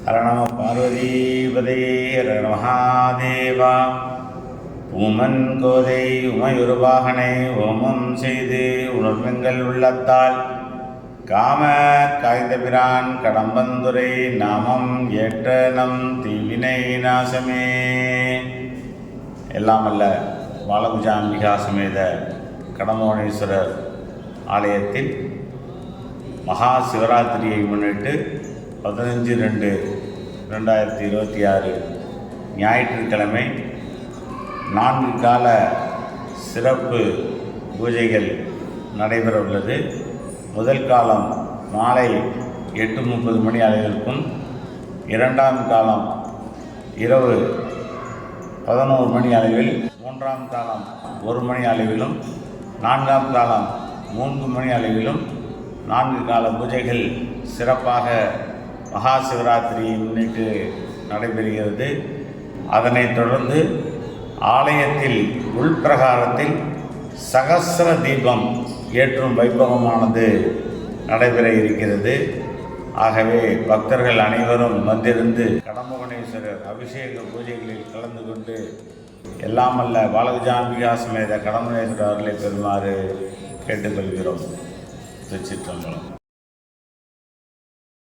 ஹரணம பார்வதீபதே ஹர மகாதேவா. பூமன் கோதை உமையுருவாகனை ஓமம் செய்து உணர்வெங்கள் உள்ளத்தால் காம காய்ந்தபிரான் கடம்பந்துரை நாமம் ஏற்ற நம் தீவினை நாசமே. எல்லாம் அல்ல பாலகுஜாம்பிகா சமேத கடம்பவனேஸ்வரர் ஆலயத்தில் மகா சிவராத்திரியை முன்னிட்டு 15/2/2026 ஞாயிற்றுக்கிழமை 4 கால சிறப்பு பூஜைகள் நடைபெற உள்ளது. முதல் காலம் மாலை 8:30 மணி அளவிற்கும், 2ஆம் காலம் இரவு 11 மணி அளவில், 3ஆம் காலம் 1 மணி அளவிலும், 4ஆம் காலம் 3 மணி அளவிலும் 4 கால பூஜைகள் சிறப்பாக மகா சிவராத்திரியை முன்னிட்டு நடைபெறுகிறது. அதனைத் தொடர்ந்து ஆலயத்தில் உள்பிரகாரத்தில் சகஸ்ர தீபம் ஏற்றும் வைபவமானது நடைபெற இருக்கிறது. ஆகவே பக்தர்கள் அனைவரும் வந்திருந்து கடம்பவனேஸ்வரர் அபிஷேக பூஜைகளில் கலந்து கொண்டு எல்லாமல்ல பாலகுஜாம்பிகா சமேத கடம்பவனேஸ்வரர் அவர்களை பெறுமாறு கேட்டுக்கொள்கிறோம். திருச்சிற்றம்பலம்.